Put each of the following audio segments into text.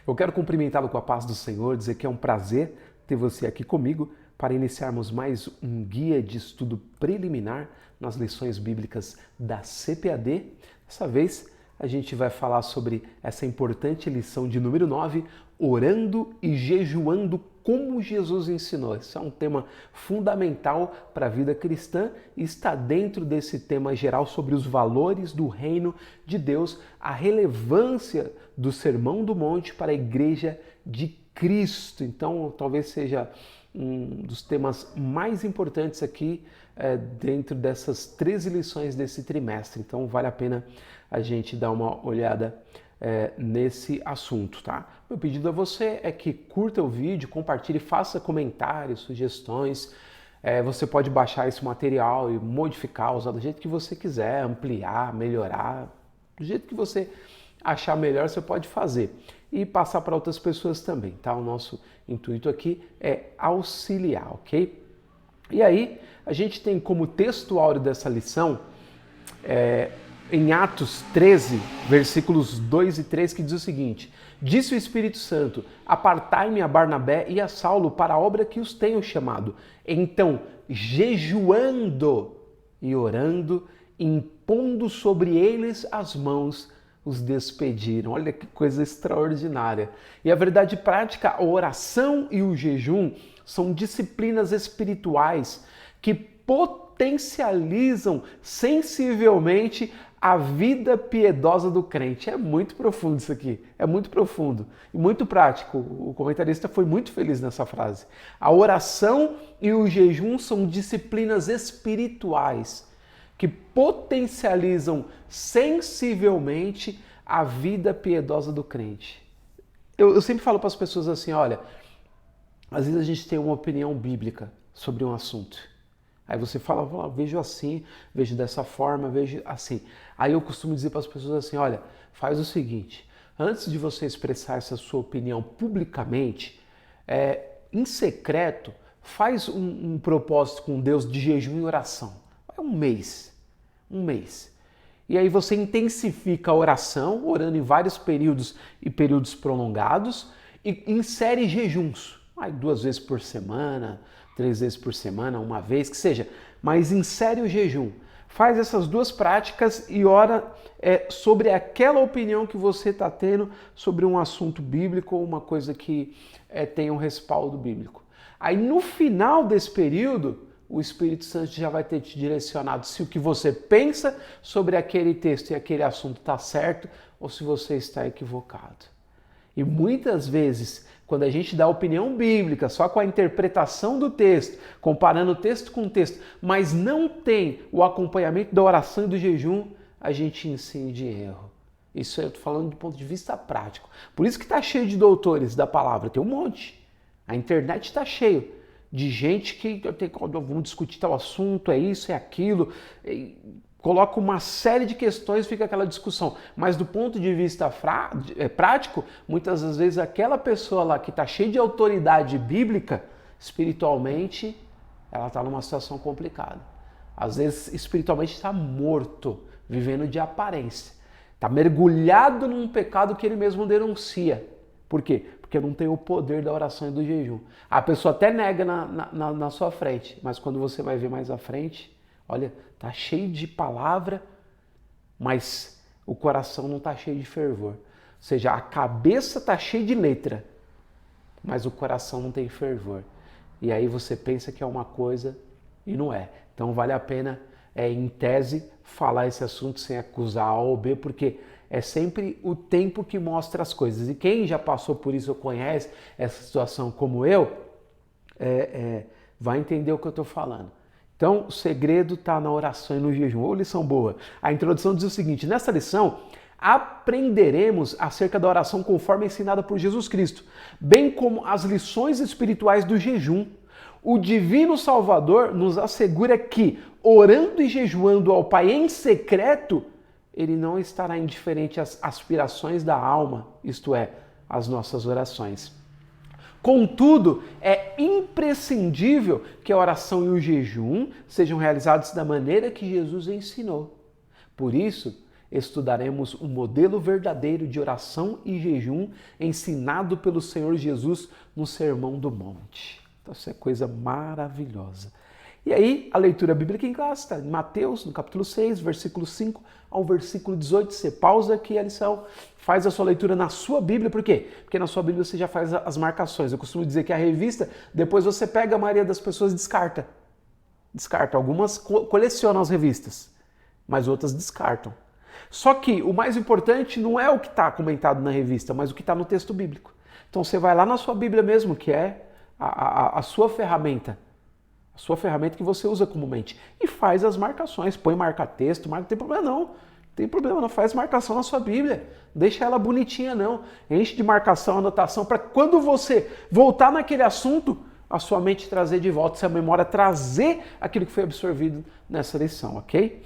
Eu quero cumprimentá-lo com a paz do Senhor, dizer que é um prazer ter você aqui comigo para iniciarmos mais um guia de estudo preliminar nas lições bíblicas da CPAD. Dessa vez a gente vai falar sobre essa importante lição de número 9, orando e jejuando como Jesus ensinou. Esse é um tema fundamental para a vida cristã e está dentro desse tema geral sobre os valores do reino de Deus, a relevância do Sermão do Monte para a Igreja de Cristo. Então, talvez seja um dos temas mais importantes aqui dentro dessas 13 lições desse trimestre. Então, vale a pena a gente dar uma olhada nesse assunto, tá? Meu pedido a você é que curta o vídeo, compartilhe, faça comentários, sugestões. Você pode baixar esse material e modificar, usar do jeito que você quiser, ampliar, melhorar, do jeito que você achar melhor, você pode fazer. E passar para outras pessoas também, tá? O nosso intuito aqui é auxiliar, ok? E aí, a gente tem como texto áureo dessa lição em Atos 13, versículos 2 e 3, que diz o seguinte: Disse o Espírito Santo, apartai-me a Barnabé e a Saulo para a obra que os tenho chamado. Então, jejuando e orando, impondo sobre eles as mãos, os despediram. Olha que coisa extraordinária. E a verdade prática, a oração e o jejum são disciplinas espirituais que potencializam sensivelmente a vida piedosa do crente. É muito profundo isso aqui, é muito profundo e muito prático. O comentarista foi muito feliz nessa frase. A oração e o jejum são disciplinas espirituais que potencializam sensivelmente a vida piedosa do crente. Eu sempre falo para as pessoas assim, olha, às vezes a gente tem uma opinião bíblica sobre um assunto. Aí você fala, vejo assim, vejo dessa forma, vejo assim. Aí eu costumo dizer para as pessoas assim, olha, faz o seguinte, antes de você expressar essa sua opinião publicamente, em secreto, faz um propósito com Deus de jejum e oração. Um mês. E aí você intensifica a oração, orando em vários períodos e períodos prolongados, e insere jejuns. Aí 2 vezes por semana, 3 vezes por semana, uma vez, que seja. Mas insere o jejum. Faz essas 2 práticas e ora sobre aquela opinião que você está tendo sobre um assunto bíblico ou uma coisa que tenha um respaldo bíblico. Aí no final desse período, o Espírito Santo já vai ter te direcionado se o que você pensa sobre aquele texto e aquele assunto está certo ou se você está equivocado. E muitas vezes, quando a gente dá opinião bíblica só com a interpretação do texto, comparando o texto com o texto, mas não tem o acompanhamento da oração e do jejum, a gente incide em erro. Isso eu estou falando do ponto de vista prático. Por isso que está cheio de doutores da palavra, tem um monte. A internet está cheio de gente que vamos discutir tal assunto, é isso, é aquilo, coloca uma série de questões, fica aquela discussão. Mas do ponto de vista prático, muitas das vezes aquela pessoa lá que está cheia de autoridade bíblica, espiritualmente, ela está numa situação complicada. Às vezes, espiritualmente está morto, vivendo de aparência. Está mergulhado num pecado que ele mesmo denuncia. Por quê? Porque não tem o poder da oração e do jejum. A pessoa até nega na sua frente, mas quando você vai ver mais à frente, olha, tá cheio de palavra, mas o coração não tá cheio de fervor. Ou seja, a cabeça tá cheia de letra, mas o coração não tem fervor. E aí você pensa que é uma coisa e não é. Então vale a pena, em tese, falar esse assunto sem acusar A ou B, porque é sempre o tempo que mostra as coisas. E quem já passou por isso ou conhece essa situação como eu, vai entender o que eu estou falando. Então, o segredo está na oração e no jejum. Ou lição boa. A introdução diz o seguinte: nessa lição, aprenderemos acerca da oração conforme ensinada por Jesus Cristo, bem como as lições espirituais do jejum. O Divino Salvador nos assegura que, orando e jejuando ao Pai em secreto, Ele não estará indiferente às aspirações da alma, isto é, às nossas orações. Contudo, é imprescindível que a oração e o jejum sejam realizados da maneira que Jesus ensinou. Por isso, estudaremos um modelo verdadeiro de oração e jejum ensinado pelo Senhor Jesus no Sermão do Monte. Então isso é coisa maravilhosa. E aí, a leitura bíblica em classe está em Mateus, no capítulo 6, versículo 5 ao versículo 18. Você pausa aqui a lição, faz a sua leitura na sua Bíblia. Por quê? Porque na sua Bíblia você já faz as marcações. Eu costumo dizer que a revista, depois você pega, a maioria das pessoas descarta. Descarta. Algumas colecionam as revistas, mas outras descartam. Só que o mais importante não é o que está comentado na revista, mas o que está no texto bíblico. Então você vai lá na sua Bíblia mesmo, que é a sua ferramenta. A sua ferramenta que você usa comumente. E faz as marcações. Põe marca-texto, não tem problema não. Não tem problema não. Faz marcação na sua Bíblia. Deixa ela bonitinha não. Enche de marcação, anotação, para quando você voltar naquele assunto, a sua mente trazer de volta, sua memória trazer aquilo que foi absorvido nessa lição, ok?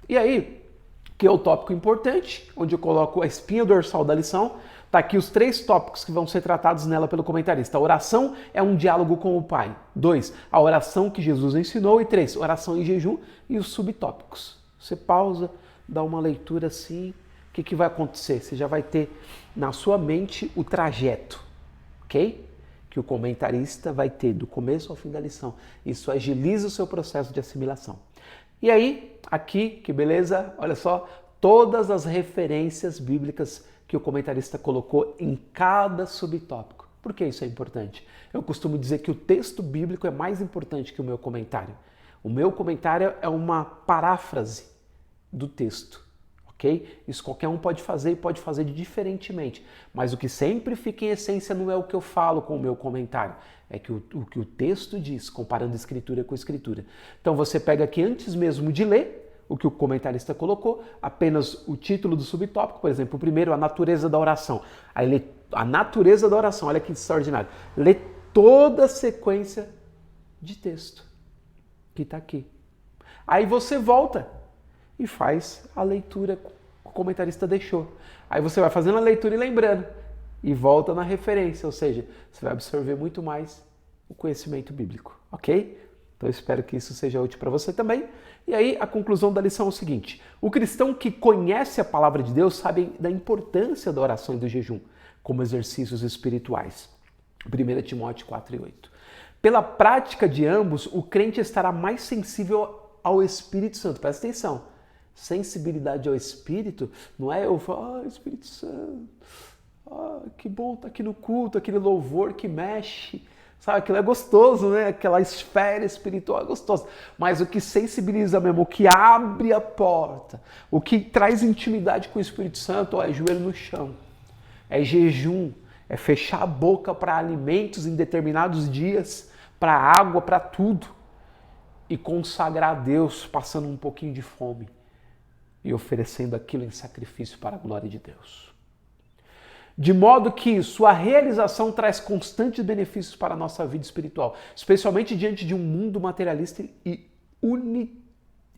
E aí, que é o tópico importante, onde eu coloco a espinha dorsal da lição, tá aqui os 3 tópicos que vão ser tratados nela pelo comentarista. A oração é um diálogo com o Pai. 2, a oração que Jesus ensinou. E 3, oração e jejum e os subtópicos. Você pausa, dá uma leitura assim, o que vai acontecer? Você já vai ter na sua mente o trajeto, ok? Que o comentarista vai ter do começo ao fim da lição. Isso agiliza o seu processo de assimilação. E aí, aqui, que beleza, olha só, todas as referências bíblicas que o comentarista colocou em cada subtópico. Por que isso é importante? Eu costumo dizer que o texto bíblico é mais importante que o meu comentário. O meu comentário é uma paráfrase do texto, ok? Isso qualquer um pode fazer e pode fazer diferentemente. Mas o que sempre fica em essência não é o que eu falo com o meu comentário, é que o que o texto diz, comparando escritura com escritura. Então você pega aqui antes mesmo de ler, o que o comentarista colocou, apenas o título do subtópico, por exemplo, o primeiro, a natureza da oração. Aí lê a natureza da oração, olha que extraordinário. Lê toda a sequência de texto que está aqui. Aí você volta e faz a leitura que o comentarista deixou. Aí você vai fazendo a leitura e lembrando, e volta na referência, ou seja, você vai absorver muito mais o conhecimento bíblico, ok? Então eu espero que isso seja útil para você também. E aí a conclusão da lição é o seguinte: o cristão que conhece a palavra de Deus sabe da importância da oração e do jejum como exercícios espirituais. 1 Timóteo 4:8. Pela prática de ambos, o crente estará mais sensível ao Espírito Santo. Presta atenção. Sensibilidade ao Espírito não é eu falar, Espírito Santo, que bom estar aqui no culto, aquele louvor que mexe. Sabe, aquilo é gostoso, né? Aquela esfera espiritual é gostosa. Mas o que sensibiliza mesmo, o que abre a porta, o que traz intimidade com o Espírito Santo, é joelho no chão, é jejum, é fechar a boca para alimentos em determinados dias, para água, para tudo, e consagrar a Deus passando um pouquinho de fome e oferecendo aquilo em sacrifício para a glória de Deus. De modo que sua realização traz constantes benefícios para a nossa vida espiritual, especialmente diante de um mundo materialista e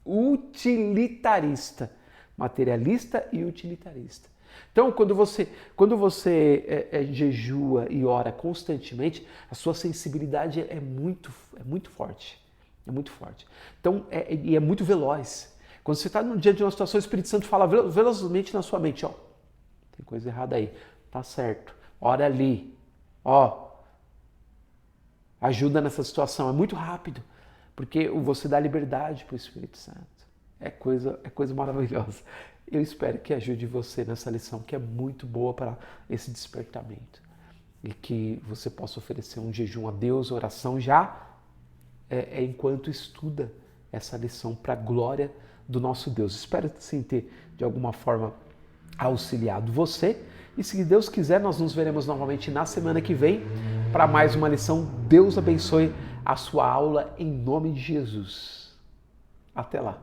utilitarista. Materialista e utilitarista. Então, quando você jejua e ora constantemente, a sua sensibilidade é muito forte. É muito forte. Então, é muito veloz. Quando você está diante de uma situação, o Espírito Santo fala velozmente na sua mente, ó, tem coisa errada aí. Tá certo, ora ali, ajuda nessa situação, é muito rápido, porque você dá liberdade para o Espírito Santo, é coisa maravilhosa. Eu espero que ajude você nessa lição, que é muito boa para esse despertamento, e que você possa oferecer um jejum a Deus, oração já, enquanto estuda essa lição para a glória do nosso Deus. Espero sim ter, de alguma forma, auxiliado você. E se Deus quiser, nós nos veremos novamente na semana que vem para mais uma lição. Deus abençoe a sua aula em nome de Jesus. Até lá.